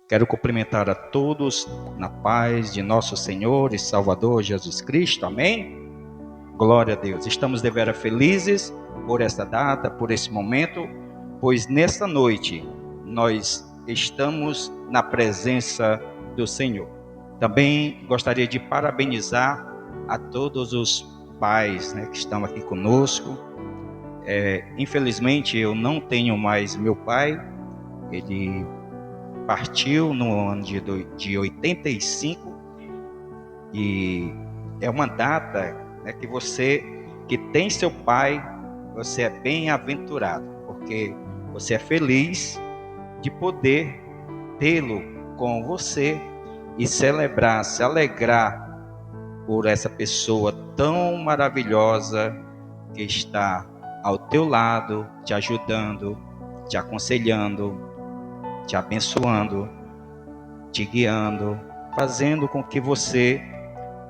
Quero cumprimentar a todos na paz de nosso Senhor e Salvador Jesus Cristo. Amém? Glória a Deus. Estamos deveras felizes por esta data, por esse momento, pois nesta noite nós estamos na presença do Senhor. Também gostaria de parabenizar a todos os pais, que estão aqui conosco. Infelizmente eu não tenho mais meu pai. Ele partiu no ano de 85 e é uma data, que você que tem seu pai, você é bem-aventurado, porque você é feliz de poder tê-lo com você e celebrar, se alegrar por essa pessoa tão maravilhosa que está ao teu lado, te ajudando, te aconselhando, te abençoando, te guiando, fazendo com que você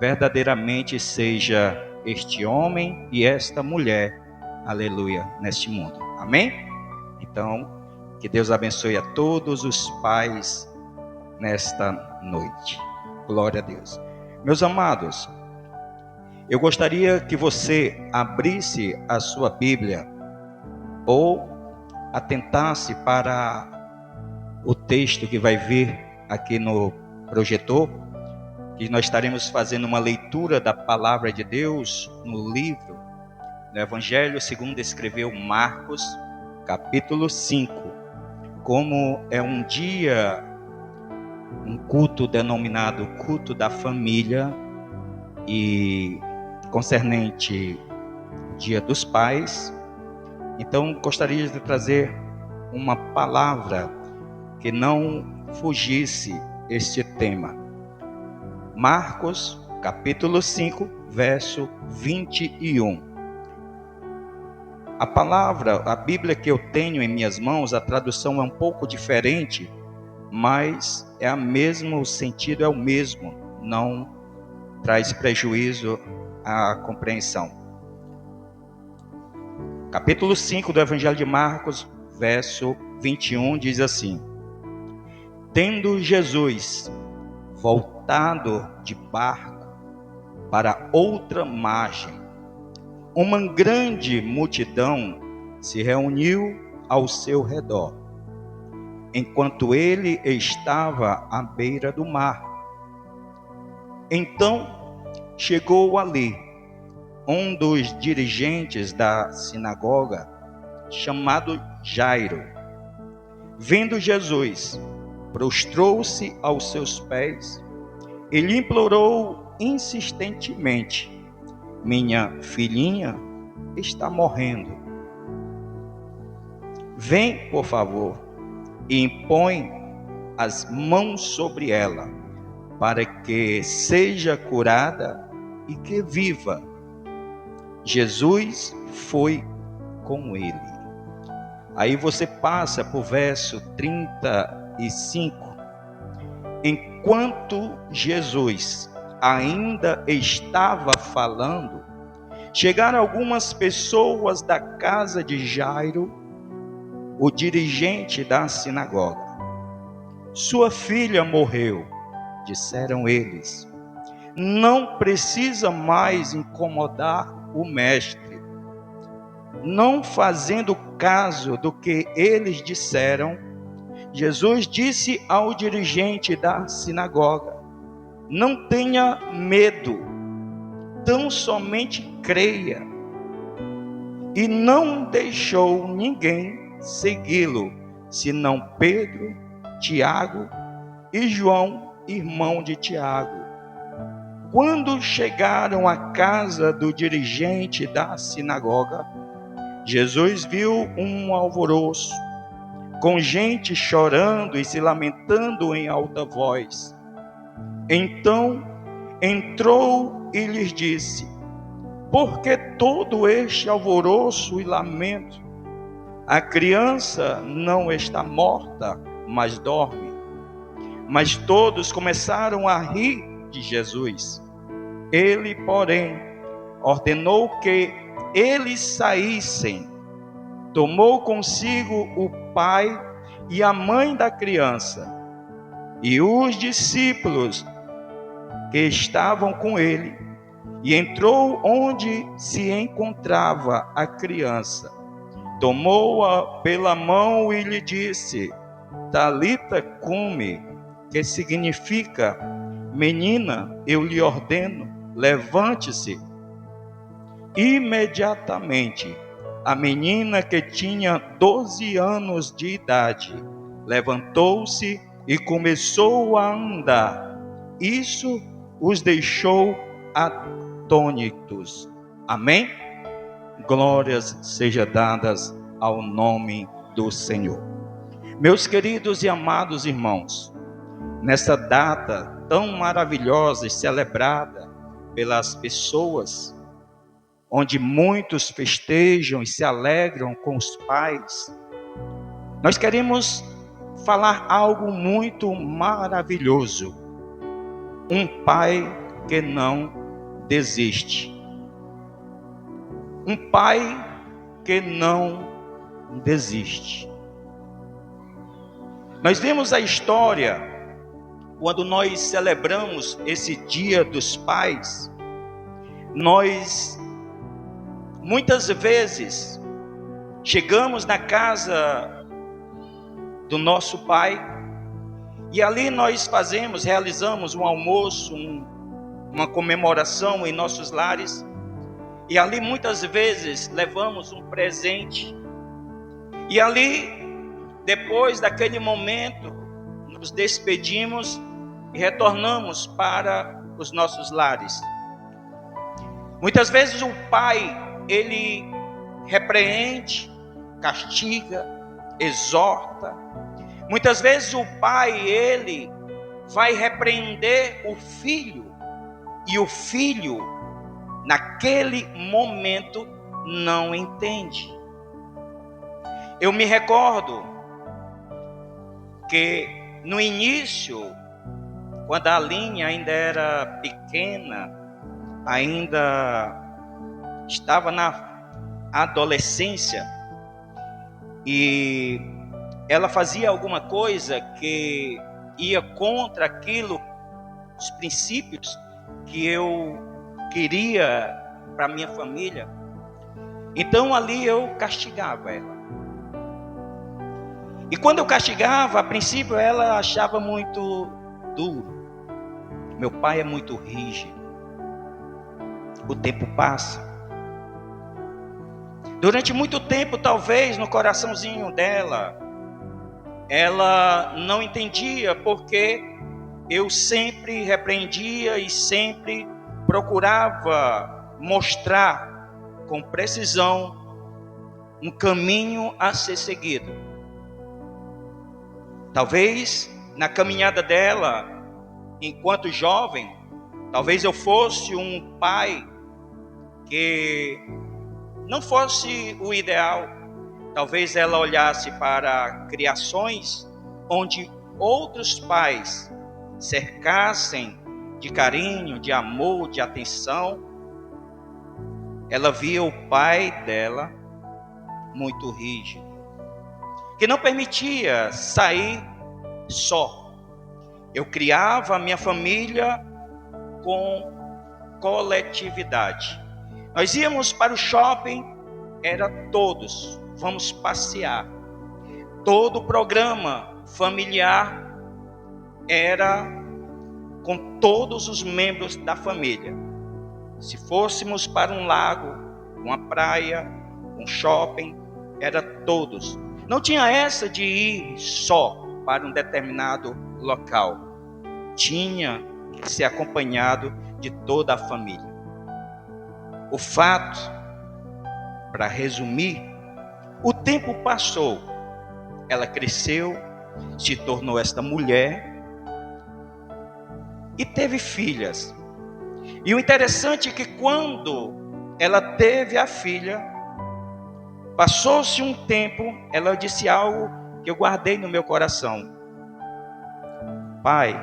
verdadeiramente seja este homem e esta mulher, aleluia, neste mundo. Amém? Então, que Deus abençoe a todos os pais nesta noite. Glória a Deus. Meus amados, eu gostaria que você abrisse a sua Bíblia ou atentasse para o texto que vai vir aqui no projetor, que nós estaremos fazendo uma leitura da palavra de Deus no livro do Evangelho segundo escreveu Marcos, capítulo 5. Como é um dia, um culto denominado culto da família e concernente Dia dos Pais, então gostaria de trazer uma palavra que não fugisse este tema. Marcos, capítulo 5, verso 21. A palavra, a Bíblia que eu tenho em minhas mãos, a tradução é um pouco diferente, mas é a mesma, o sentido é o mesmo, não traz prejuízo à compreensão. Capítulo 5 do Evangelho de Marcos, verso 21, diz assim: Tendo Jesus voltado de barco para outra margem, uma grande multidão se reuniu ao seu redor, enquanto ele estava à beira do mar. Então chegou ali um dos dirigentes da sinagoga, chamado Jairo. Vendo Jesus, prostrou-se aos seus pés e lhe implorou insistentemente: Minha filhinha está morrendo. Vem, por favor, e impõe as mãos sobre ela, para que seja curada e que viva. Jesus foi com ele. Aí você passa para o verso 35. Enquanto Jesus ainda estava falando, chegaram algumas pessoas da casa de Jairo, o dirigente da sinagoga. Sua filha morreu, disseram eles. Não precisa mais incomodar o mestre. Não fazendo caso do que eles disseram, Jesus disse ao dirigente da sinagoga: Não tenha medo, tão somente creia. E não deixou ninguém segui-lo, senão Pedro, Tiago e João, irmão de Tiago. Quando chegaram à casa do dirigente da sinagoga, Jesus viu um alvoroço, com gente chorando e se lamentando em alta voz. Então entrou e lhes disse: Por que todo este alvoroço e lamento? A criança não está morta, mas dorme. Mas todos começaram a rir de Jesus. Ele, porém, ordenou que eles saíssem. Tomou consigo o pai e a mãe da criança e os discípulos que estavam com ele, e entrou onde se encontrava a criança. Tomou-a pela mão e lhe disse: Talita cumi, que significa: menina, eu lhe ordeno, levante-se. Imediatamente, a menina, que tinha 12 anos de idade, levantou-se e começou a andar. Isso os deixou atônitos. Amém? Glórias sejam dadas ao nome do Senhor. Meus queridos e amados irmãos, nessa data tão maravilhosa e celebrada pelas pessoas, onde muitos festejam e se alegram com os pais, nós queremos falar algo muito maravilhoso. Um pai que não desiste. Um pai que não desiste. Nós vemos a história, quando nós celebramos esse Dia dos Pais, nós muitas vezes chegamos na casa do nosso pai e ali nós realizamos um almoço, uma comemoração em nossos lares, e ali muitas vezes levamos um presente, e ali, depois daquele momento, nos despedimos e retornamos para os nossos lares. Muitas vezes o pai, ele repreende, castiga, exorta. Muitas vezes o pai, ele vai repreender o filho, e o filho, naquele momento, não entende. Eu me recordo que no início, quando a Aline ainda era pequena, ainda estava na adolescência, e ela fazia alguma coisa que ia contra os princípios que eu queria para minha família. Então ali eu castigava ela. E quando eu castigava, a princípio ela achava muito duro. Meu pai é muito rígido. O tempo passa. Durante muito tempo, talvez, no coraçãozinho dela, ela não entendia porque eu sempre repreendia e sempre procurava mostrar com precisão um caminho a ser seguido. Talvez na caminhada dela, enquanto jovem, talvez eu fosse um pai que não fosse o ideal. Talvez ela olhasse para criações onde outros pais cercassem de carinho, de amor, de atenção. Ela via o pai dela muito rígido, que não permitia sair só. Eu criava a minha família com coletividade. Nós íamos para o shopping, era todos, vamos passear. Todo o programa familiar era com todos os membros da família. Se fôssemos para um lago, uma praia, um shopping, era todos. Não tinha essa de ir só para um determinado local. Tinha que ser acompanhado de toda a família. O fato, para resumir, o tempo passou, ela cresceu, se tornou esta mulher e teve filhas. E o interessante é que quando ela teve a filha, passou-se um tempo, ela disse algo que eu guardei no meu coração. Pai,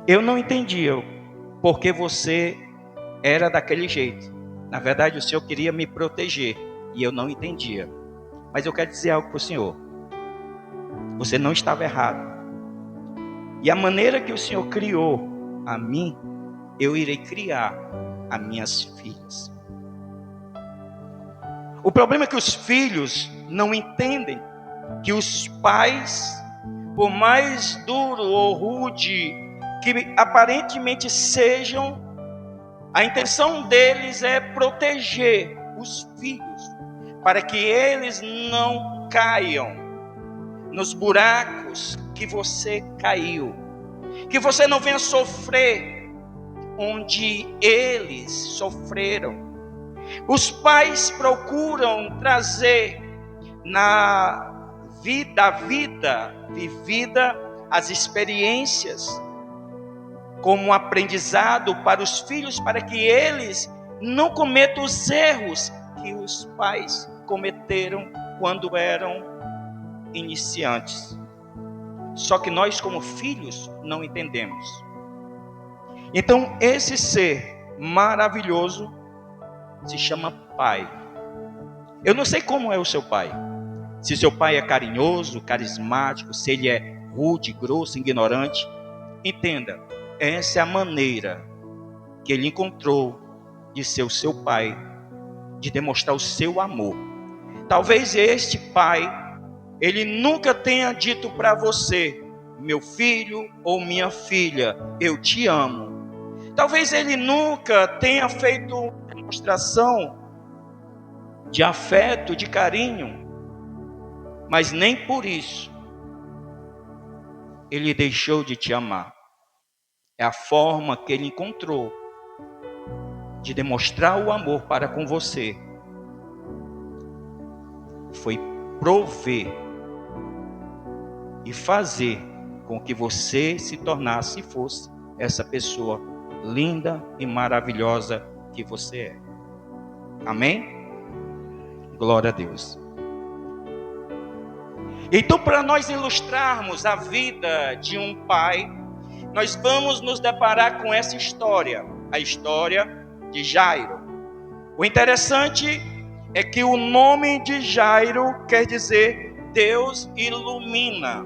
eu não entendia porque você era daquele jeito. Na verdade, o Senhor queria me proteger e eu não entendia. Mas eu quero dizer algo para o Senhor. Você não estava errado. E a maneira que o Senhor criou a mim, eu irei criar as minhas filhas. O problema é que os filhos não entendem que os pais, por mais duro ou rude que aparentemente sejam, a intenção deles é proteger os filhos, para que eles não caiam nos buracos que você caiu, que você não venha sofrer onde eles sofreram. Os pais procuram trazer na vida vivida as experiências como um aprendizado para os filhos, para que eles não cometam os erros que os pais cometeram quando eram iniciantes. Só que nós, como filhos, não entendemos. Então, esse ser maravilhoso se chama pai. Eu não sei como é o seu pai. Se seu pai é carinhoso, carismático, se ele é rude, grosso, ignorante. Entenda, essa é a maneira que ele encontrou de ser o seu pai, de demonstrar o seu amor. Talvez este pai, ele nunca tenha dito para você: meu filho ou minha filha, eu te amo. Talvez ele nunca tenha feito demonstração de afeto, de carinho, mas nem por isso ele deixou de te amar. É a forma que ele encontrou de demonstrar o amor para com você. Foi prover e fazer com que você se tornasse e fosse essa pessoa linda e maravilhosa que você é. Amém? Glória a Deus. Então, para nós ilustrarmos a vida de um pai, nós vamos nos deparar com essa história, a história de Jairo. O interessante é que o nome de Jairo quer dizer Deus ilumina.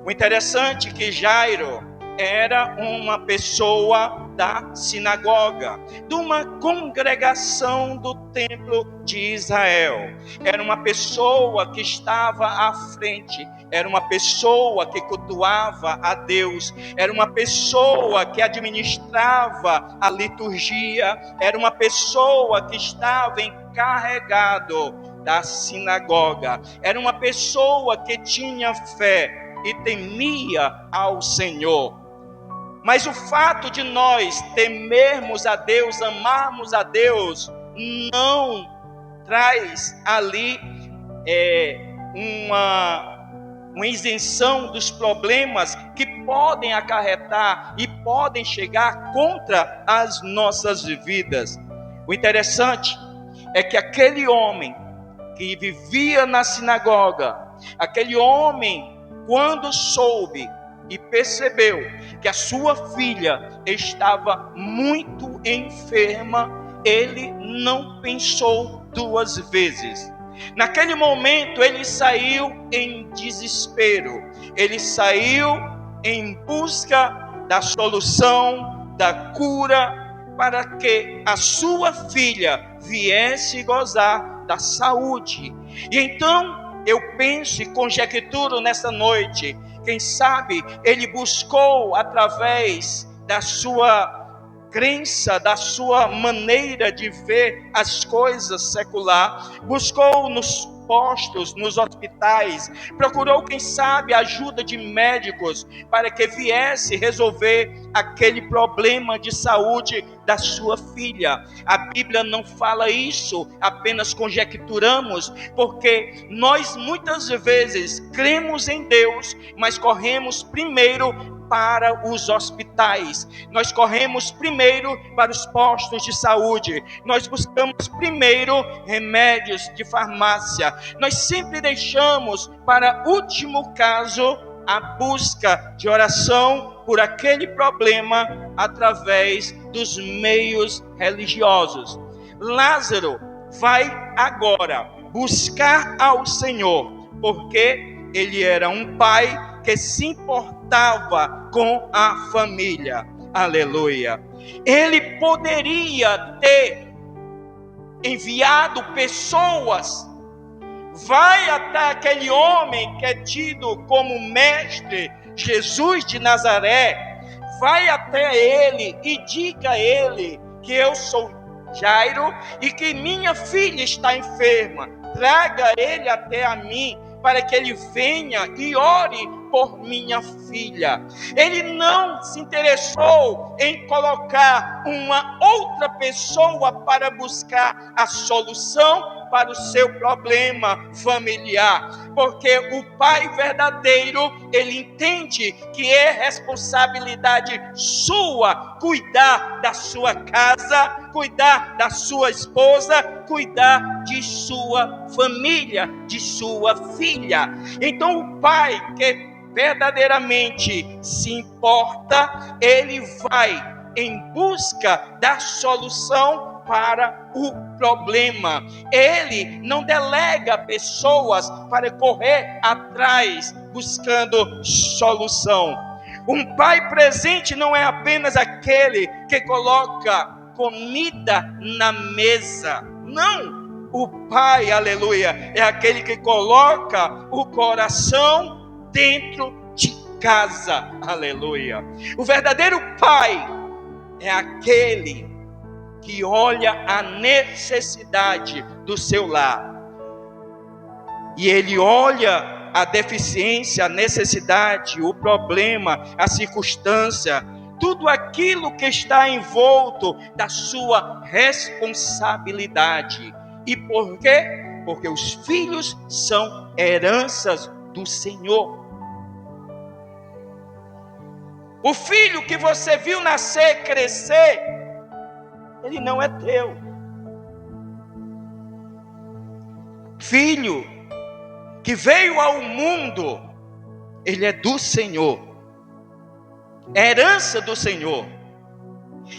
O interessante é que Jairo era uma pessoa da sinagoga, de uma congregação do templo de Israel. Era uma pessoa que estava à frente, era uma pessoa que cultuava a Deus, era uma pessoa que administrava a liturgia, era uma pessoa que estava encarregado da sinagoga, era uma pessoa que tinha fé e temia ao Senhor. Mas o fato de nós temermos a Deus, amarmos a Deus, não traz ali uma isenção dos problemas que podem acarretar e podem chegar contra as nossas vidas. O interessante é que aquele homem que vivia na sinagoga, aquele homem, quando soube e percebeu que a sua filha estava muito enferma, ele não pensou duas vezes. Naquele momento ele saiu em desespero, ele saiu em busca da solução, da cura, para que a sua filha viesse gozar da saúde. E então eu penso e conjecturo nessa noite, quem sabe ele buscou através da sua crença, da sua maneira de ver as coisas secular, buscou nos postos, nos hospitais, procurou, quem sabe, a ajuda de médicos para que viesse resolver aquele problema de saúde da sua filha. A Bíblia não fala isso, apenas conjecturamos, porque nós muitas vezes cremos em Deus, mas corremos primeiro para os hospitais, nós corremos primeiro para os postos de saúde, nós buscamos primeiro remédios de farmácia, nós sempre deixamos para último caso a busca de oração por aquele problema através dos meios religiosos. Lázaro vai agora buscar ao Senhor, porque ele era um pai que se importava com a família. Aleluia. Ele poderia ter enviado pessoas. Vai até aquele homem que é tido como mestre, Jesus de Nazaré. Vai até ele e diga a ele que eu sou Jairo e que minha filha está enferma. Traga ele até a mim para que ele venha e ore por minha filha. Ele não se interessou em colocar uma outra pessoa para buscar a solução para o seu problema familiar, porque o pai verdadeiro, ele entende que é responsabilidade sua cuidar da sua casa, cuidar da sua esposa, cuidar de sua família, de sua filha. Então o pai que verdadeiramente se importa, ele vai em busca da solução para o problema. Ele não delega pessoas para correr atrás buscando solução. Um pai presente não é apenas aquele que coloca comida na mesa. Não, o pai, aleluia, é aquele que coloca o coração dentro de casa. Aleluia. O verdadeiro pai é aquele que olha a necessidade do seu lar. E ele olha a deficiência, a necessidade, o problema, a circunstância, tudo aquilo que está envolto da sua responsabilidade. E por quê? Porque os filhos são heranças do Senhor. O filho que você viu nascer, crescer, ele não é teu. Filho que veio ao mundo, ele é do Senhor. É herança do Senhor.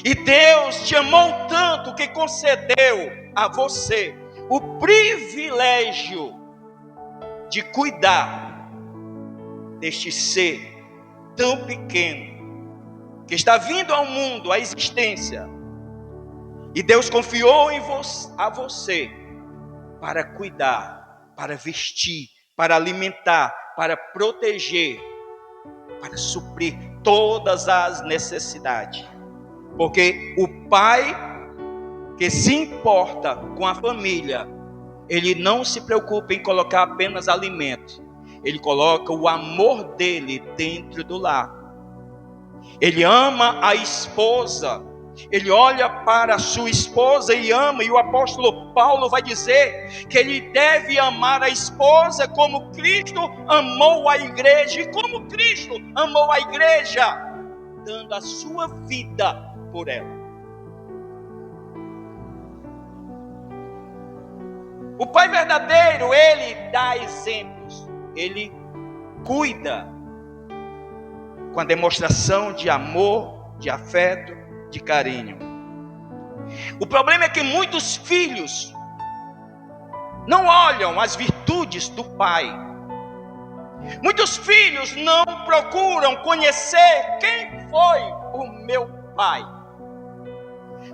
E Deus te amou tanto que concedeu a você o privilégio de cuidar deste ser tão pequeno que está vindo ao mundo, à existência. E Deus confiou a você para cuidar, para vestir, para alimentar, para proteger, para suprir todas as necessidades. Porque o pai que se importa com a família, ele não se preocupa em colocar apenas alimento. Ele coloca o amor dele dentro do lar. Ele ama a esposa. Ele olha para a sua esposa e ama, e o apóstolo Paulo vai dizer que ele deve amar a esposa como Cristo amou a igreja. E como Cristo amou a igreja? Dando a sua vida por ela. O pai verdadeiro, ele dá exemplos, ele cuida com a demonstração de amor, de afeto, de carinho. O problema é que muitos filhos não olham as virtudes do pai. Muitos filhos não procuram conhecer quem foi o meu pai.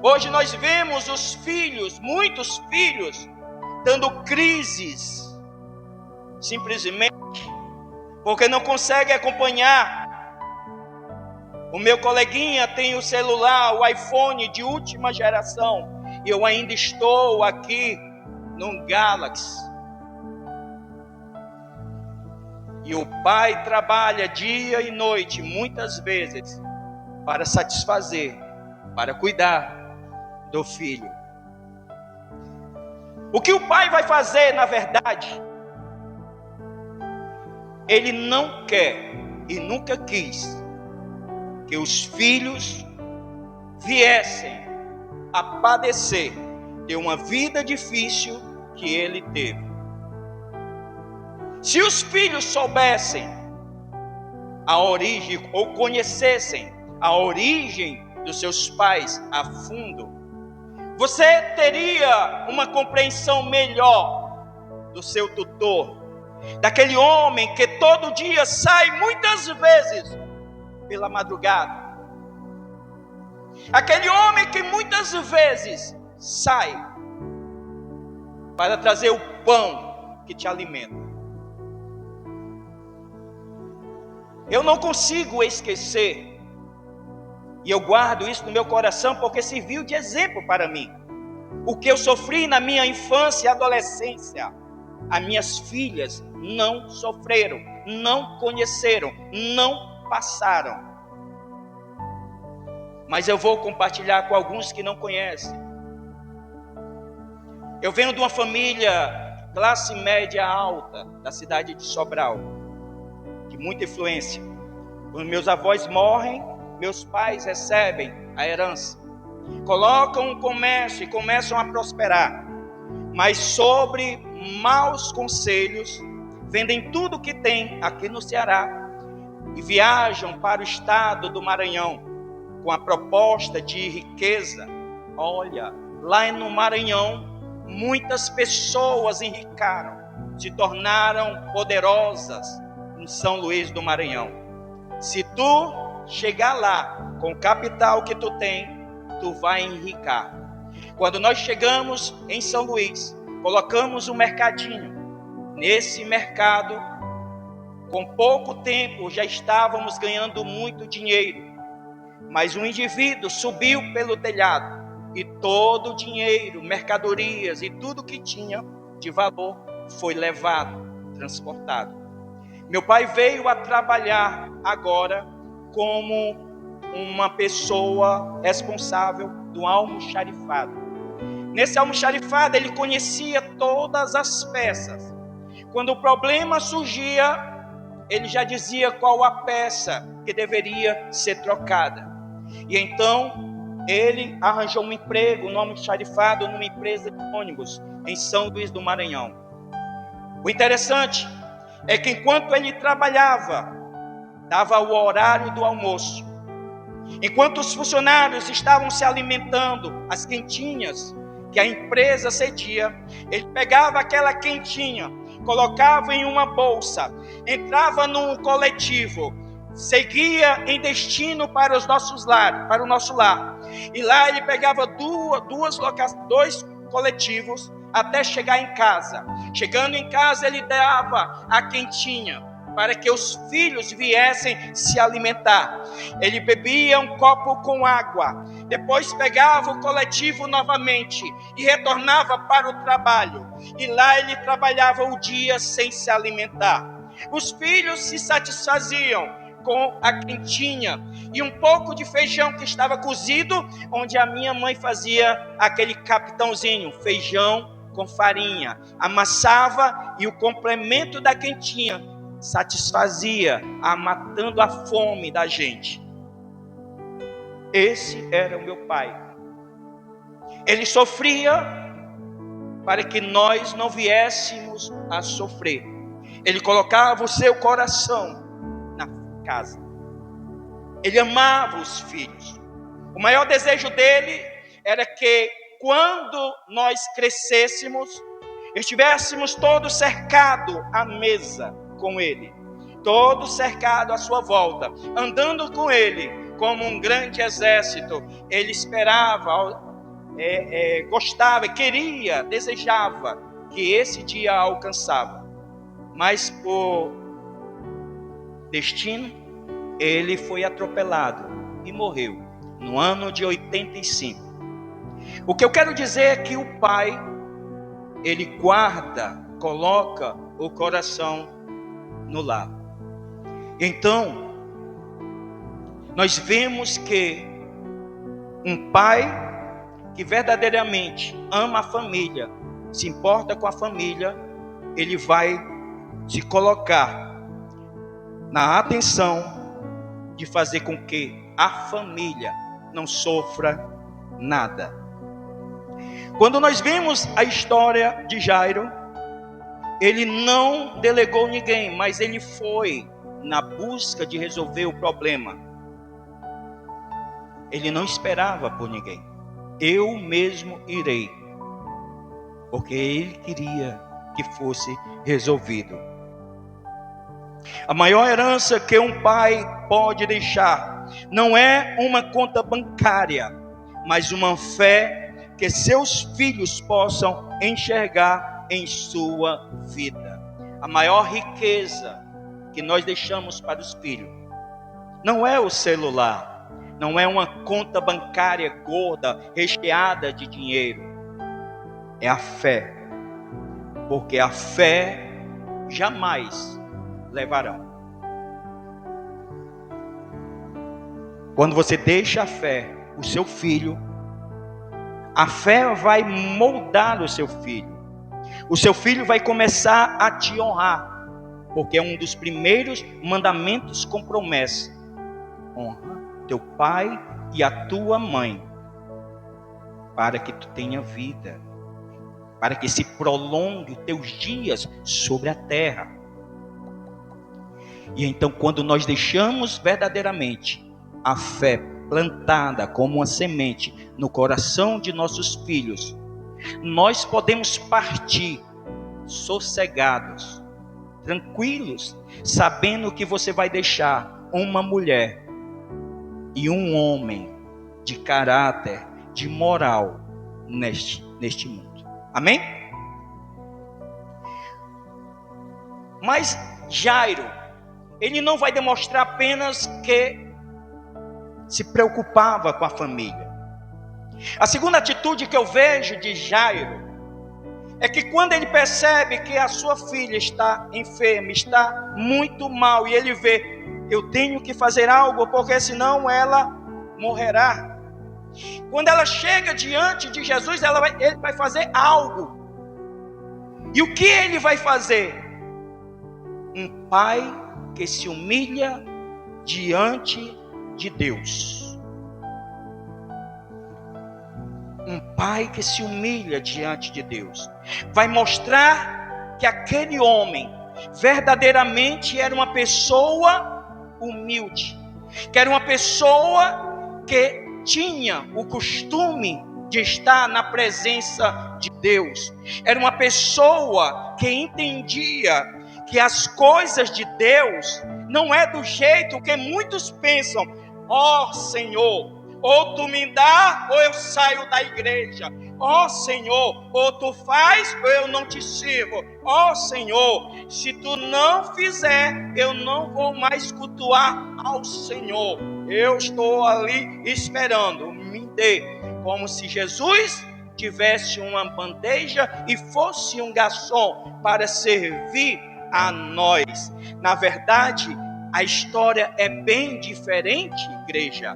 Hoje nós vemos os filhos, muitos filhos, dando crises, simplesmente porque não conseguem acompanhar. O meu coleguinha tem o celular, o iPhone de última geração, e eu ainda estou aqui num Galaxy. E o pai trabalha dia e noite, muitas vezes, para satisfazer, para cuidar do filho. O que o pai vai fazer, na verdade, ele não quer e nunca quis que os filhos viessem a padecer de uma vida difícil que ele teve. Se os filhos soubessem a origem, ou conhecessem a origem dos seus pais a fundo, você teria uma compreensão melhor do seu tutor. daquele homem que todo dia sai muitas vezes pela madrugada. Aquele homem que muitas vezes sai para trazer o pão que te alimenta. Eu não consigo esquecer, e eu guardo isso no meu coração porque serviu de exemplo para mim. O que eu sofri na minha infância e adolescência, as minhas filhas não sofreram, não conheceram, não passaram. Mas eu vou compartilhar com alguns que não conhecem. Eu venho de uma família classe média alta, da cidade de Sobral, de muita influência. Quando meus avós morrem, meus pais recebem a herança, colocam um comércio e começam a prosperar. Mas sobre maus conselhos, vendem tudo que tem aqui no Ceará e viajam para o estado do Maranhão com a proposta de riqueza. Olha, lá no Maranhão, muitas pessoas enricaram, se tornaram poderosas em São Luís do Maranhão. Se tu chegar lá com o capital que tu tem, tu vai enricar. Quando nós chegamos em São Luís, colocamos um mercadinho. Nesse mercado, com pouco tempo, já estávamos ganhando muito dinheiro. Mas um indivíduo subiu pelo telhado e todo o dinheiro, mercadorias e tudo que tinha de valor foi levado, transportado. Meu pai veio a trabalhar agora como uma pessoa responsável do almoxarifado. Nesse almoxarifado ele conhecia todas as peças. Quando o problema surgia, ele já dizia qual a peça que deveria ser trocada. E então ele arranjou um emprego no almoxarifado numa empresa de ônibus em São Luís do Maranhão. O interessante é que enquanto ele trabalhava, dava o horário do almoço. Enquanto os funcionários estavam se alimentando, as quentinhas que a empresa cedia, ele pegava aquela quentinha, colocava em uma bolsa, entrava num coletivo, seguia em destino para os nossos lares, para o nosso lar. E lá ele pegava dois coletivos até chegar em casa. Chegando em casa, ele dava a quentinha para que os filhos viessem se alimentar. Ele bebia um copo com água, depois pegava o coletivo novamente e retornava para o trabalho. E lá ele trabalhava o dia sem se alimentar. Os filhos se satisfaziam com a quentinha e um pouco de feijão que estava cozido, onde a minha mãe fazia aquele capitãozinho, feijão com farinha, amassava e o complemento da quentinha satisfazia, matando a fome da gente. Esse era o meu pai. Ele sofria para que nós não viéssemos a sofrer. Ele colocava o seu coração na casa. Ele amava os filhos. O maior desejo dele era que quando nós crescêssemos, estivéssemos todos cercados à mesa com ele, todos cercados à sua volta, andando com ele como um grande exército. Ele esperava, gostava, queria, desejava que esse dia alcançava. Mas por destino, ele foi atropelado e morreu no ano de 85. O que eu quero dizer é que o pai, ele guarda, coloca o coração no lar. Então, nós vemos que um pai que verdadeiramente ama a família, se importa com a família, ele vai se colocar na atenção de fazer com que a família não sofra nada. Quando nós vemos a história de Jairo, ele não delegou ninguém, mas ele foi na busca de resolver o problema. Ele não esperava por ninguém. Eu mesmo irei, porque ele queria que fosse resolvido. A maior herança que um pai pode deixar não é uma conta bancária, mas uma fé que seus filhos possam enxergar em sua vida. A maior riqueza que nós deixamos para os filhos não é o celular, não é uma conta bancária gorda, recheada de dinheiro. É a fé, porque a fé jamais levarão. Quando você deixa a fé, o seu filho, a fé vai moldar o seu filho. O seu filho vai começar a te honrar, porque é um dos primeiros mandamentos com promessa. Honra teu pai e a tua mãe, para que tu tenha vida, para que se prolongue os teus dias sobre a terra. E então, quando nós deixamos verdadeiramente a fé plantada como uma semente no coração de nossos filhos, nós podemos partir sossegados, tranquilos, sabendo que você vai deixar uma mulher e um homem de caráter, de moral neste mundo. Amém? Mas Jairo, ele não vai demonstrar apenas que se preocupava com a família. A segunda atitude que eu vejo de Jairo é que quando ele percebe que a sua filha está enferma, está muito mal, e ele vê, eu tenho que fazer algo, porque senão ela morrerá. Quando ela chega diante de Jesus, ele vai fazer algo. E o que ele vai fazer? Um pai que se humilha diante de Deus. Um pai que se humilha diante de Deus. Vai mostrar que aquele homem verdadeiramente era uma pessoa humilde. Que era uma pessoa que tinha o costume de estar na presença de Deus. Era uma pessoa que entendia que as coisas de Deus não é do jeito que muitos pensam. Ó Senhor, ou tu me dá, ou eu saio da igreja. Ó Senhor, ou tu faz, ou eu não te sirvo. Ó Senhor, se tu não fizer, eu não vou mais cultuar ao Senhor. Eu estou ali esperando, me dê. Como se Jesus tivesse uma bandeja e fosse um garçom para servir a nós. Na verdade, a história é bem diferente, igreja.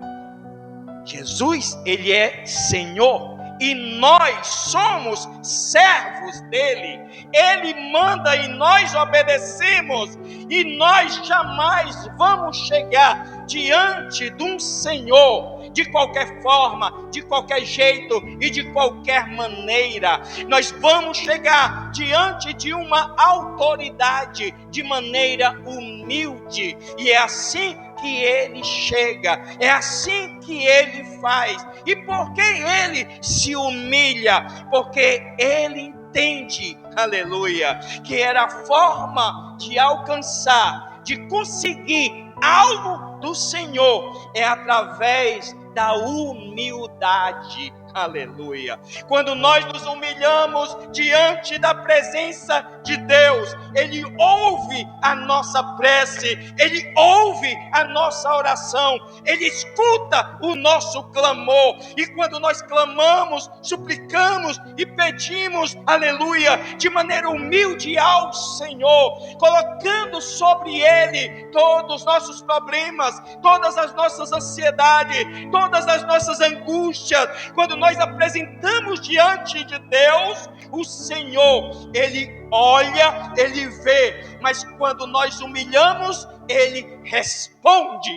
Jesus, ele é Senhor e nós somos servos dele. Ele manda e nós obedecemos, e nós jamais vamos chegar diante de um Senhor de qualquer forma, de qualquer jeito e de qualquer maneira. Nós vamos chegar diante de uma autoridade de maneira humilde, e é assim que ele chega, é assim que ele faz. E por que ele se humilha? Porque ele entende, aleluia, que era a forma de alcançar, de conseguir algo do Senhor, é através da humildade. Aleluia. Quando nós nos humilhamos diante da presença de Deus, Ele ouve a nossa prece, Ele ouve a nossa oração, Ele escuta o nosso clamor. E quando nós clamamos, suplicamos e pedimos, aleluia, de maneira humilde ao Senhor, colocando sobre Ele todos os nossos problemas, todas as nossas ansiedades, todas as nossas angústias, quando nós apresentamos diante de Deus, o Senhor, Ele olha, Ele vê, mas quando nós humilhamos, Ele responde.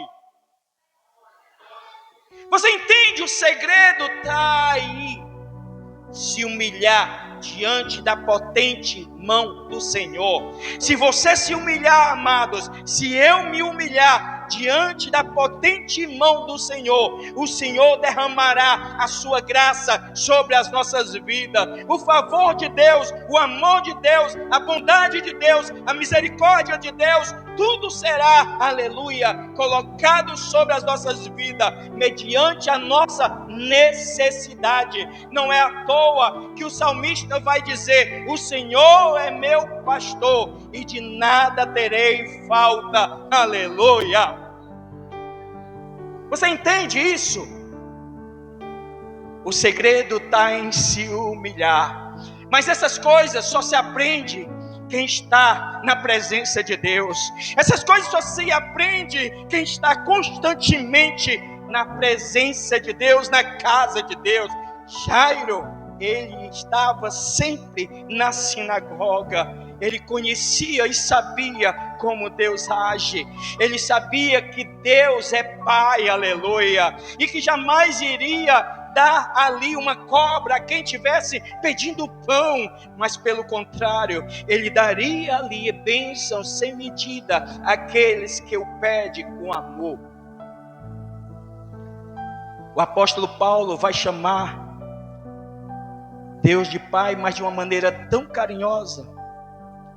Você entende? O segredo está aí. Se humilhar diante da potente mão do Senhor. Se você se humilhar, amados, se eu me humilhar diante da potente mão do Senhor, o Senhor derramará a sua graça sobre as nossas vidas. O favor de Deus, o amor de Deus, a bondade de Deus, a misericórdia de Deus tudo será, aleluia, colocado sobre as nossas vidas, mediante a nossa necessidade. Não é à toa que o salmista vai dizer: o Senhor é meu pastor e de nada terei falta, aleluia. Você entende isso? O segredo está em se humilhar. Mas essas coisas só se aprende quem está na presença de Deus. Essas coisas só se aprende quem está constantemente na presença de Deus, na casa de Deus. Jairo, ele estava sempre na sinagoga. Ele conhecia e sabia como Deus age. Ele sabia que Deus é Pai, aleluia, e que jamais iria dar ali uma cobra a quem tivesse pedindo pão, mas pelo contrário, ele daria ali bênção sem medida àqueles que o pedem com amor. O apóstolo Paulo vai chamar Deus de Pai, mas de uma maneira tão carinhosa: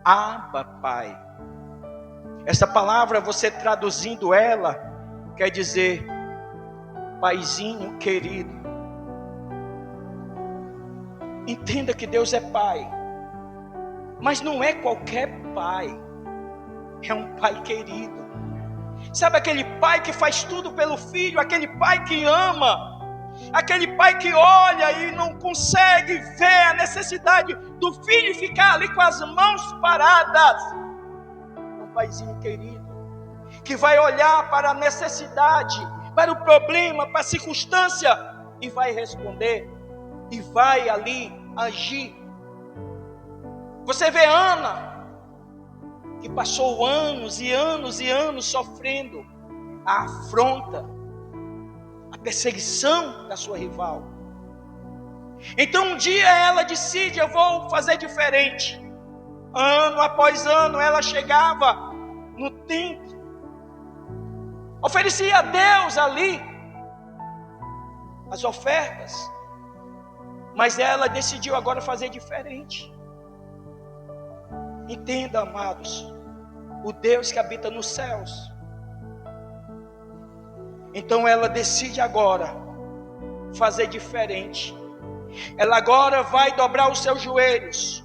Abba, Pai. Essa palavra, você traduzindo ela, quer dizer Paizinho querido. Entenda que Deus é Pai, mas não é qualquer Pai, é um Pai querido. Sabe aquele Pai que faz tudo pelo Filho, aquele Pai que ama, aquele Pai que olha e não consegue ver a necessidade do Filho e ficar ali com as mãos paradas. Um Paizinho querido, que vai olhar para a necessidade, para o problema, para a circunstância, e vai responder, e vai ali agir. Você vê Ana, que passou anos e anos e anos sofrendo a afronta, a perseguição da sua rival. Então um dia ela decide: eu vou fazer diferente. Ano após ano ela chegava no templo, oferecia a Deus ali as ofertas, mas ela decidiu agora fazer diferente. Entenda, amados, o Deus que habita nos céus. Então ela decide agora fazer diferente. Ela agora vai dobrar os seus joelhos.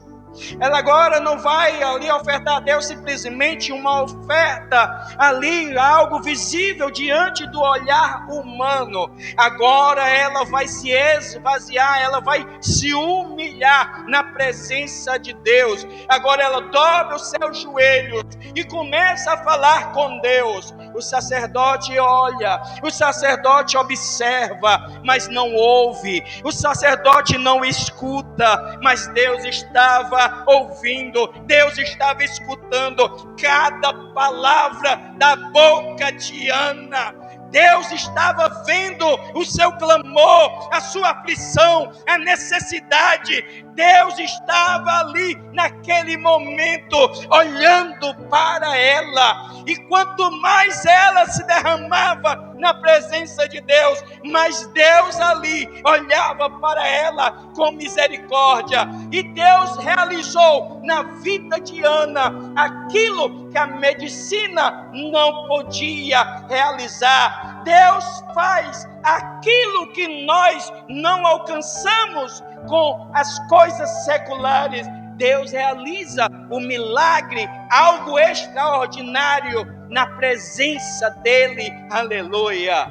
Ela agora não vai ali ofertar a Deus simplesmente uma oferta ali, algo visível diante do olhar humano. Agora ela vai se esvaziar, ela vai se humilhar na presença de Deus. Agora ela dobra os seus joelhos e começa a falar com Deus. O sacerdote olha, o sacerdote observa, mas não ouve. O sacerdote não escuta, mas Deus estava ouvindo, Deus estava escutando cada palavra da boca de Ana. Deus estava vendo o seu clamor, a sua aflição, a necessidade. Deus estava ali naquele momento olhando para ela. E quanto mais ela se derramava na presença de Deus, mais Deus ali olhava para ela com misericórdia. E Deus realizou na vida de Ana aquilo que a medicina não podia realizar. Deus faz aquilo que nós não alcançamos com as coisas seculares. Deus realiza o milagre, algo extraordinário na presença dele. Aleluia.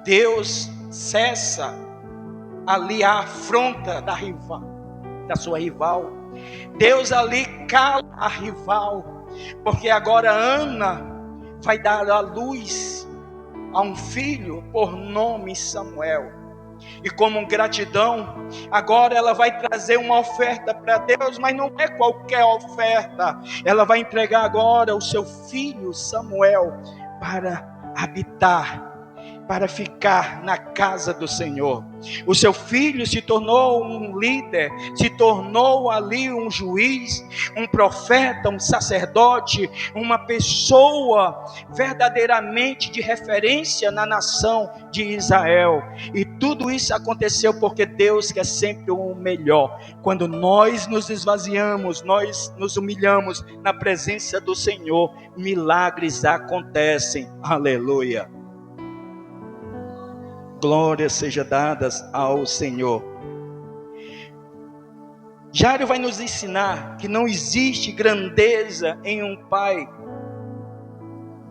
Deus cessa ali a afronta da sua rival. Deus ali cala a rival, porque agora Ana vai dar à luz a um filho por nome Samuel. E como gratidão, agora ela vai trazer uma oferta para Deus, mas não é qualquer oferta. Ela vai entregar agora o seu filho Samuel para habitar para ficar na casa do Senhor. O seu filho se tornou um líder, se tornou ali um juiz, um profeta, um sacerdote, uma pessoa verdadeiramente de referência na nação de Israel. E tudo isso aconteceu porque Deus quer sempre o melhor. Quando nós nos esvaziamos, nós nos humilhamos na presença do Senhor, milagres acontecem. Aleluia. Glórias sejam dadas ao Senhor. Jairo vai nos ensinar que não existe grandeza em um pai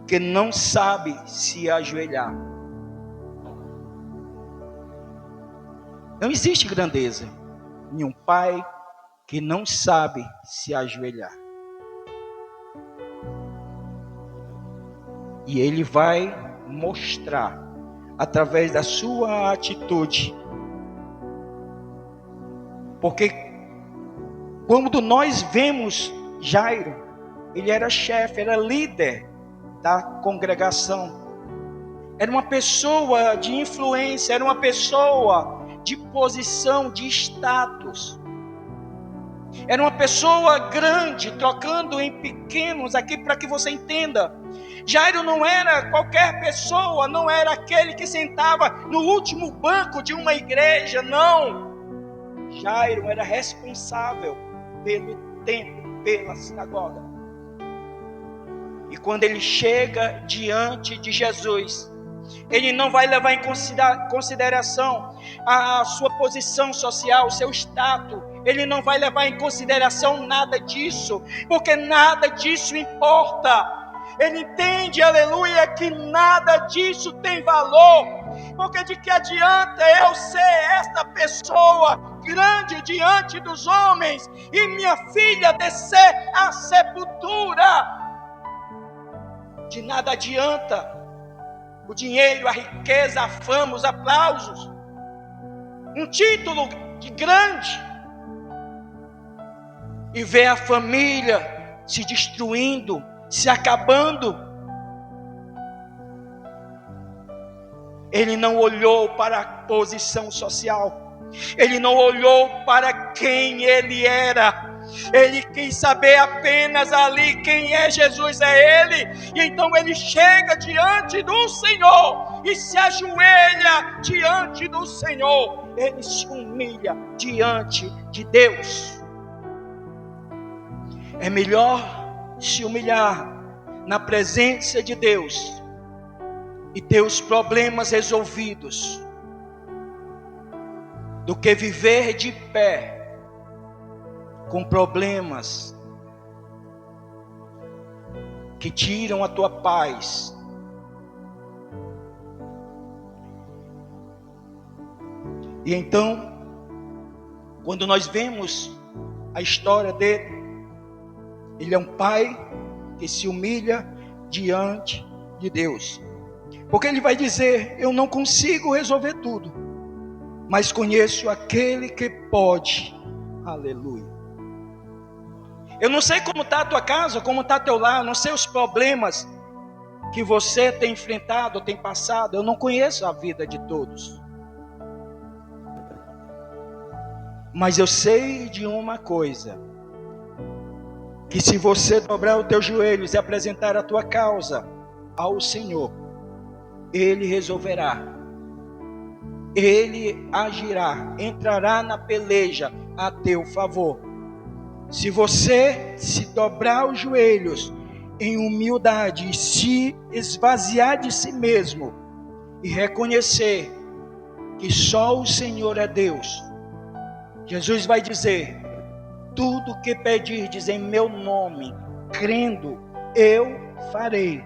que não sabe se ajoelhar. Não existe grandeza em um pai que não sabe se ajoelhar. E ele vai mostrar através da sua atitude. Porque quando nós vemos Jairo, ele era chefe, era líder da congregação. Era uma pessoa de influência, era uma pessoa de posição, de status. Era uma pessoa grande, trocando em pequenos aqui para que você entenda. Jairo não era qualquer pessoa, não era aquele que sentava no último banco de uma igreja, não. Jairo era responsável pelo templo, pela sinagoga. E quando ele chega diante de Jesus, ele não vai levar em consideração a sua posição social, o seu status. Ele não vai levar em consideração nada disso, porque nada disso importa. Ele entende, aleluia, que nada disso tem valor, porque de que adianta eu ser esta pessoa grande diante dos homens e minha filha descer à sepultura? De nada adianta o dinheiro, a riqueza, a fama, os aplausos, um título de grande, e ver a família se destruindo, se acabando. Ele não olhou para a posição social, ele não olhou para quem ele era. Ele quis saber apenas ali quem é Jesus, é ele. E então ele chega diante do Senhor e se ajoelha diante do Senhor. Ele se humilha diante de Deus. É melhor se humilhar na presença de Deus e ter os problemas resolvidos, do que viver de pé com problemas que tiram a tua paz. E então, quando nós vemos a história dele, ele é um pai que se humilha diante de Deus. Porque ele vai dizer: eu não consigo resolver tudo, mas conheço aquele que pode. Aleluia. Eu não sei como está a tua casa, como está teu lar, não sei os problemas que você tem enfrentado, tem passado. Eu não conheço a vida de todos. Mas eu sei de uma coisa, que se você dobrar os teus joelhos e apresentar a tua causa ao Senhor, Ele resolverá, Ele agirá, entrará na peleja a teu favor. Se você se dobrar os joelhos em humildade e se esvaziar de si mesmo e reconhecer que só o Senhor é Deus, Jesus vai dizer: tudo que pedirdes em meu nome, crendo, eu farei,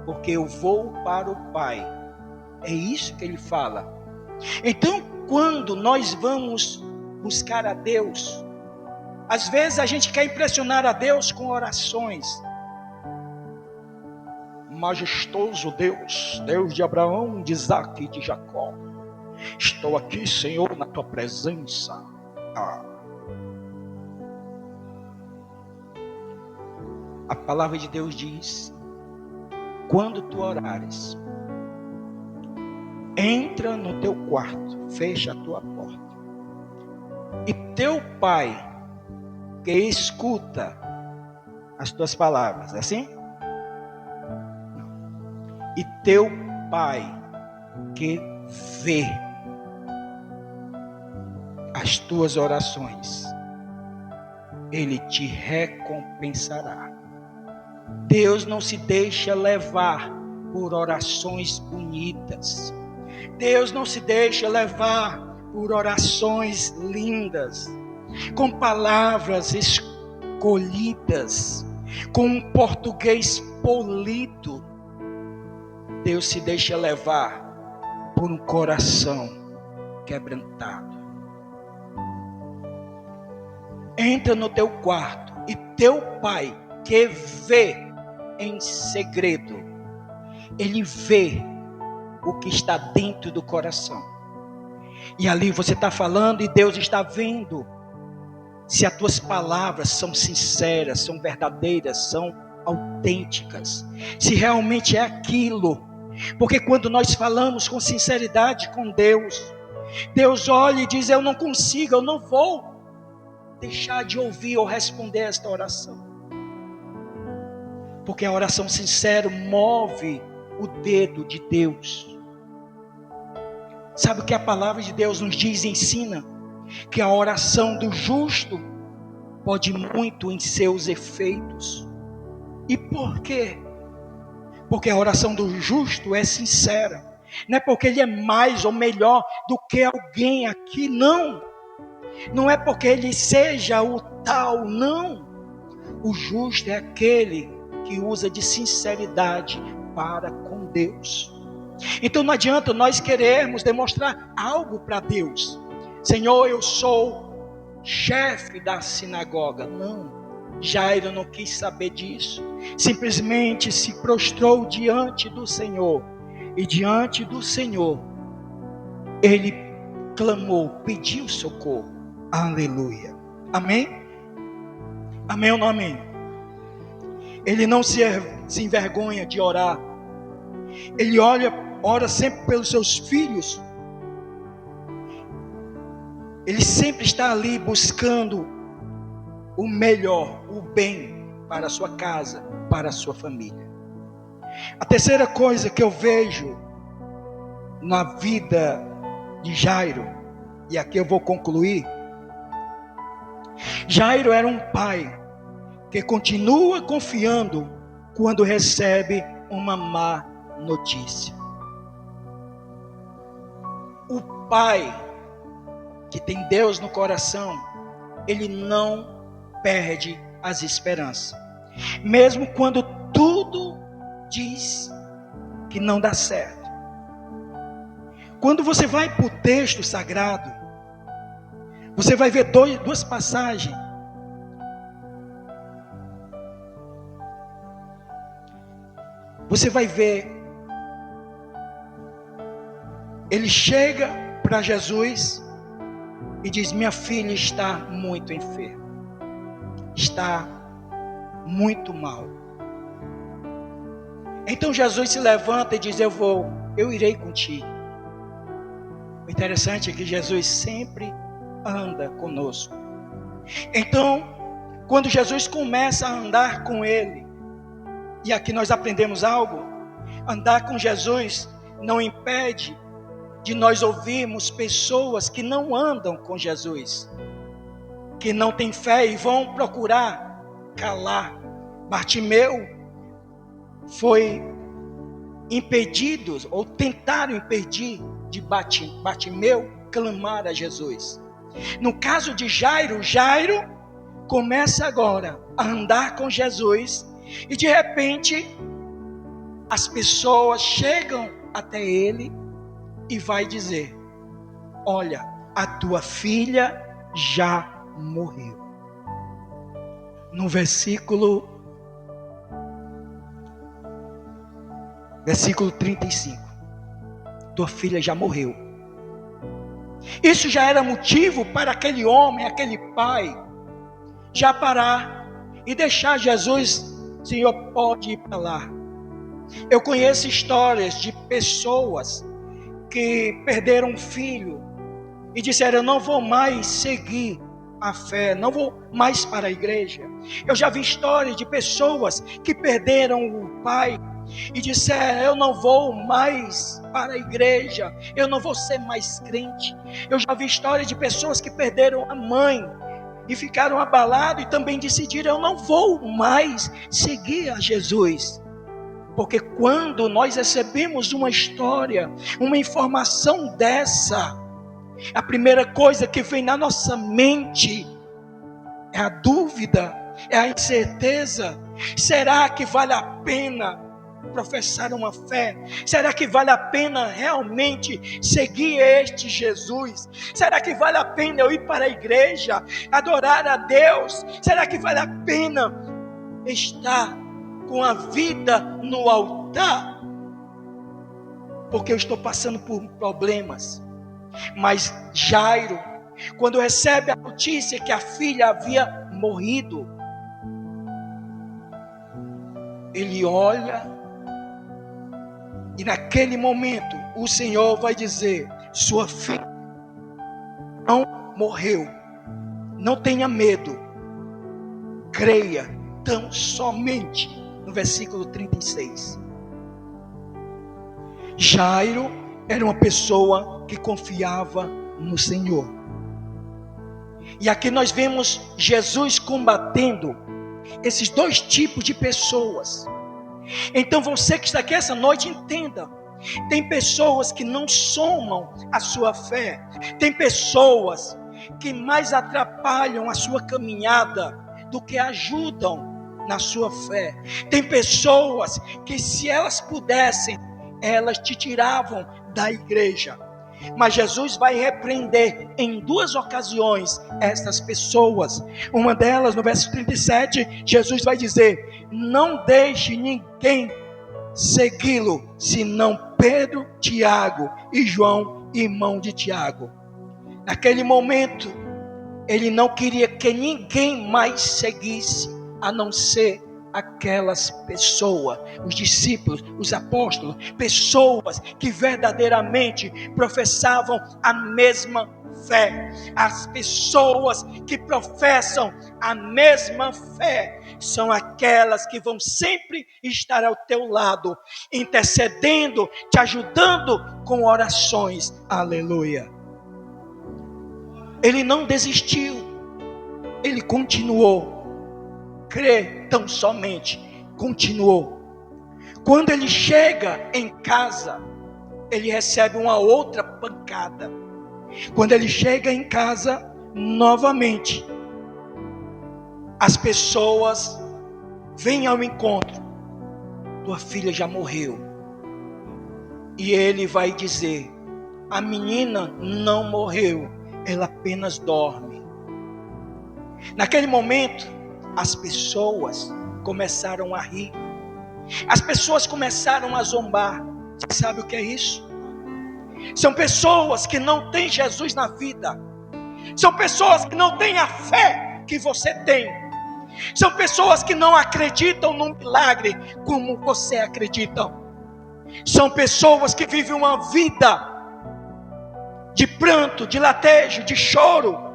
porque eu vou para o Pai. É isso que ele fala. Então, quando nós vamos buscar a Deus, às vezes a gente quer impressionar a Deus com orações. Majestoso Deus, Deus de Abraão, de Isaque e de Jacó, estou aqui, Senhor, na tua presença. A palavra de Deus diz: quando tu orares, entra no teu quarto, fecha a tua porta. E teu pai, que escuta as tuas palavras, é assim? E teu pai, que vê as tuas orações, ele te recompensará. Deus não se deixa levar por orações bonitas. Deus não se deixa levar por orações lindas, com palavras escolhidas, com um português polido. Deus se deixa levar por um coração quebrantado. Entra no teu quarto e teu pai, que vê em segredo, ele vê o que está dentro do coração. E ali você está falando e Deus está vendo se as tuas palavras são sinceras, são verdadeiras, são autênticas, se realmente é aquilo. Porque quando nós falamos com sinceridade com Deus, Deus olha e diz: eu não consigo, eu não vou deixar de ouvir ou responder esta oração. Porque a oração sincera move o dedo de Deus. Sabe o que a palavra de Deus nos diz e ensina? Que a oração do justo pode muito em seus efeitos. E por quê? Porque a oração do justo é sincera. Não é porque ele é mais ou melhor do que alguém aqui, não. Não é porque ele seja o tal, não. O justo é aquele que usa de sinceridade para com Deus. Então não adianta nós querermos demonstrar algo para Deus. Senhor, eu sou chefe da sinagoga. Não, Jairo não quis saber disso. Simplesmente se prostrou diante do Senhor. E diante do Senhor, ele clamou, pediu socorro. Aleluia. Amém? Amém ou não amém? Ele não se envergonha de orar. Ele ora sempre pelos seus filhos. Ele sempre está ali buscando o melhor, o bem para a sua casa, para a sua família. A terceira coisa que eu vejo na vida de Jairo, e aqui eu vou concluir. Jairo era um pai que continua confiando quando recebe uma má notícia. O pai que tem Deus no coração, ele não perde as esperanças, mesmo quando tudo diz que não dá certo. Quando você vai para o texto sagrado, você vai ver duas passagens. Você vai ver, ele chega para Jesus e diz: minha filha está muito enferma, está muito mal. Então Jesus se levanta e diz: eu irei contigo. O interessante é que Jesus sempre anda conosco. Então, quando Jesus começa a andar com ele, e aqui nós aprendemos algo: andar com Jesus não impede de nós ouvirmos pessoas que não andam com Jesus, que não têm fé e vão procurar calar. Bartimeu foi impedido, ou tentaram impedir de Bartimeu clamar a Jesus. No caso de Jairo, Jairo começa agora a andar com Jesus, e de repente as pessoas chegam até ele e vai dizer: olha, a tua filha já morreu. No versículo 35, tua filha já morreu. Isso já era motivo para aquele homem, aquele pai, já parar e deixar Jesus: Senhor, pode ir para lá. Eu conheço histórias de pessoas que perderam um filho e disseram: eu não vou mais seguir a fé, não vou mais para a igreja. Eu já vi histórias de pessoas que perderam o pai e disseram: eu não vou mais para a igreja, eu não vou ser mais crente. Eu já vi histórias de pessoas que perderam a mãe e ficaram abalados e também decidiram: eu não vou mais seguir a Jesus. Porque quando nós recebemos uma história, uma informação dessa, a primeira coisa que vem na nossa mente é a dúvida, é a incerteza. Será que vale a pena professar uma fé? Será que vale a pena realmente seguir este Jesus? Será que vale a pena eu ir para a igreja, adorar a Deus? Será que vale a pena estar com a vida no altar? Porque eu estou passando por problemas. Mas Jairo, quando recebe a notícia que a filha havia morrido, ele olha e naquele momento o Senhor vai dizer: sua filha não morreu, não tenha medo, creia tão somente. No versículo 36. Jairo era uma pessoa que confiava no Senhor. E aqui nós vemos Jesus combatendo esses dois tipos de pessoas. Então você que está aqui essa noite, entenda: tem pessoas que não somam a sua fé, tem pessoas que mais atrapalham a sua caminhada do que ajudam na sua fé. Tem pessoas que, se elas pudessem, elas te tiravam da igreja. Mas Jesus vai repreender em duas ocasiões essas pessoas. Uma delas, no verso 37, Jesus vai dizer: não deixe ninguém segui-lo, senão Pedro, Tiago e João, irmão de Tiago. Naquele momento, ele não queria que ninguém mais seguisse, a não ser aquelas pessoas, os discípulos, os apóstolos, pessoas que verdadeiramente professavam a mesma fé. As pessoas que professam a mesma fé são aquelas que vão sempre estar ao teu lado, intercedendo, te ajudando com orações. Aleluia. Ele não desistiu, ele continuou. Crê tão somente, continuou. Quando ele chega em casa, ele recebe uma outra pancada. Quando ele chega em casa, novamente, as pessoas vêm ao encontro: tua filha já morreu. E ele vai dizer: a menina não morreu, ela apenas dorme. Naquele momento, as pessoas começaram a rir. As pessoas começaram a zombar. Você sabe o que é isso? São pessoas que não têm Jesus na vida. São pessoas que não têm a fé que você tem. São pessoas que não acreditam no milagre como você acredita. São pessoas que vivem uma vida de pranto, de latejo, de choro.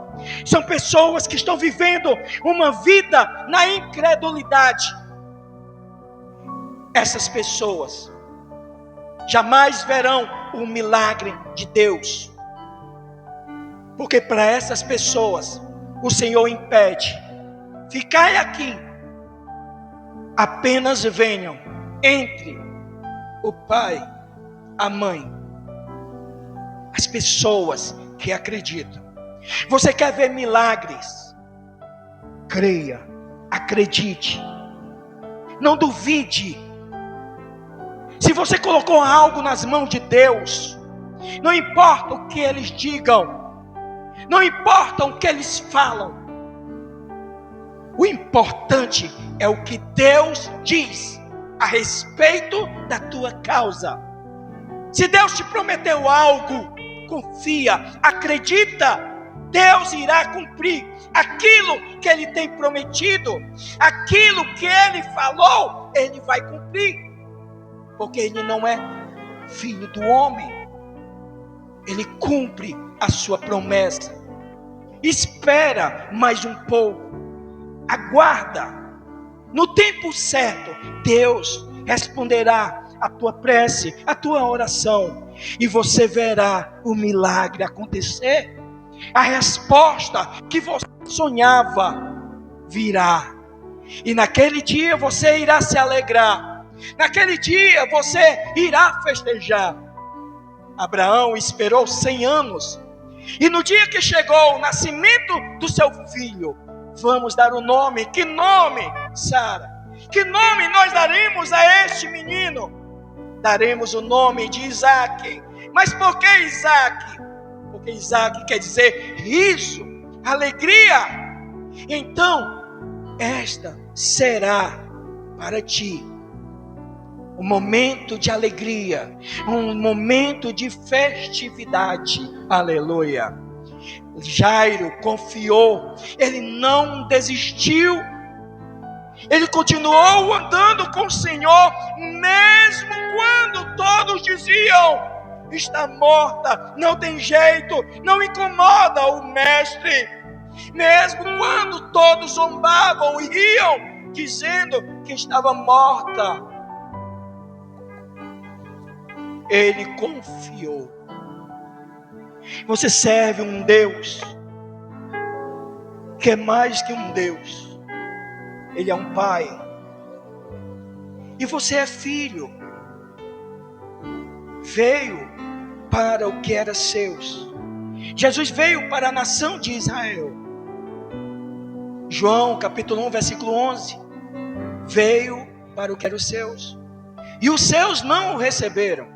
São pessoas que estão vivendo uma vida na incredulidade. Essas pessoas jamais verão o milagre de Deus, porque para essas pessoas o Senhor impede: ficai aqui, apenas venham, entre o pai, a mãe. As pessoas que acreditam. Você quer ver milagres? Creia, acredite, não duvide. Se você colocou algo nas mãos de Deus, não importa o que eles digam, não importa o que eles falam, o importante é o que Deus diz a respeito da tua causa. Se Deus te prometeu algo, confia, acredita. Deus irá cumprir aquilo que Ele tem prometido, aquilo que Ele falou, Ele vai cumprir, porque Ele não é filho do homem. Ele cumpre a sua promessa. Espera mais um pouco. Aguarda. No tempo certo, Deus responderá a tua prece, a tua oração. E você verá o milagre acontecer. A resposta que você sonhava virá. E naquele dia você irá se alegrar. Naquele dia você irá festejar. Abraão esperou 100 anos. E no dia que chegou o nascimento do seu filho, vamos dar o nome. Que nome, Sara? Que nome nós daremos a este menino? Daremos o nome de Isaque. Mas por que Isaque? Porque Isaque quer dizer riso, alegria. Então, esta será para ti um momento de alegria, um momento de festividade. Aleluia. Jairo confiou, ele não desistiu, ele continuou andando com o Senhor, mesmo quando todos diziam: está morta, não tem jeito, não incomoda o mestre. Mesmo quando todos zombavam e riam, dizendo que estava morta, ele confiou. Você serve um Deus que é mais que um Deus. Ele é um pai. E você é filho. Veio para o que era seus. Jesus veio para a nação de Israel. João capítulo 1, versículo 11. Veio para o que era os seus. E os seus não o receberam.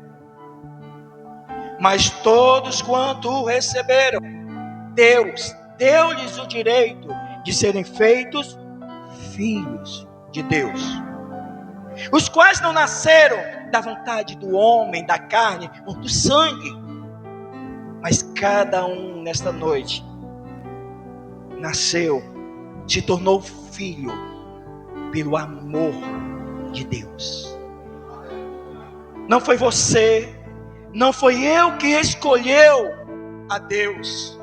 Mas todos quanto o receberam, Deus deu-lhes o direito de serem feitos filhos de Deus, os quais não nasceram da vontade do homem, da carne ou do sangue, mas cada um nesta noite nasceu, se tornou filho pelo amor de Deus. Não foi você, não foi eu que escolheu a Deus.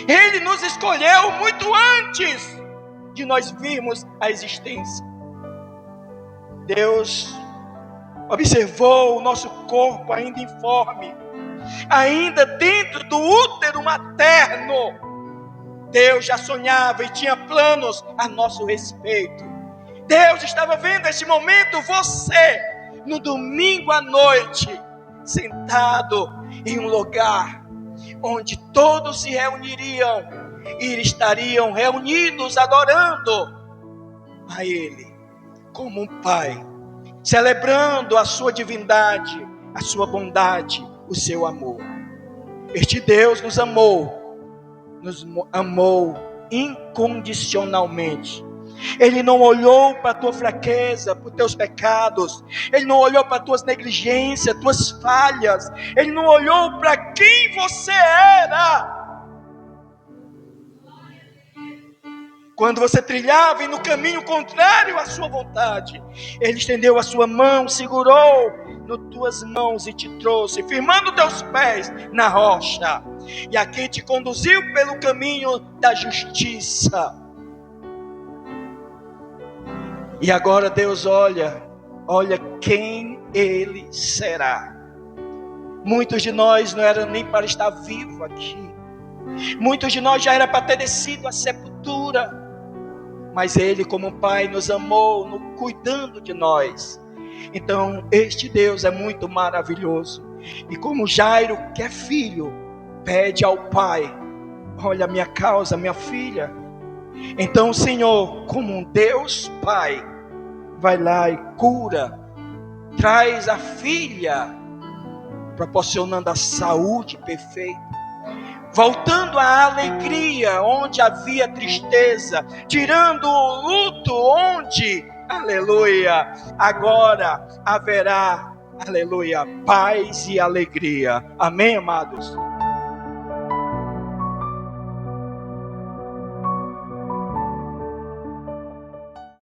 Ele nos escolheu muito antes de nós virmos a existência. Deus observou o nosso corpo ainda informe, ainda dentro do útero materno. Deus já sonhava e tinha planos a nosso respeito. Deus estava vendo esse momento, você, no domingo à noite, sentado em um lugar onde todos se reuniriam e estariam reunidos adorando a Ele como um Pai, celebrando a sua divindade, a sua bondade, o seu amor. Este Deus nos amou incondicionalmente. Ele não olhou para a tua fraqueza, para os teus pecados. Ele não olhou para as tuas negligências, tuas falhas. Ele não olhou para quem você era. Quando você trilhava no caminho contrário à sua vontade, Ele estendeu a sua mão, segurou nas tuas mãos e te trouxe, firmando teus pés na rocha. E aqui te conduziu pelo caminho da justiça. E agora Deus olha quem Ele será. Muitos de nós não eram nem para estar vivo aqui. Muitos de nós já era para ter descido à sepultura. Mas Ele, como Pai, nos amou, cuidando de nós. Então, este Deus é muito maravilhoso. E como Jairo, que é filho, pede ao Pai: olha a minha causa, minha filha. Então o Senhor, como um Deus Pai, vai lá e cura, traz a filha, proporcionando a saúde perfeita, voltando a alegria onde havia tristeza, tirando o luto onde, aleluia, agora haverá, aleluia, paz e alegria. Amém, amados?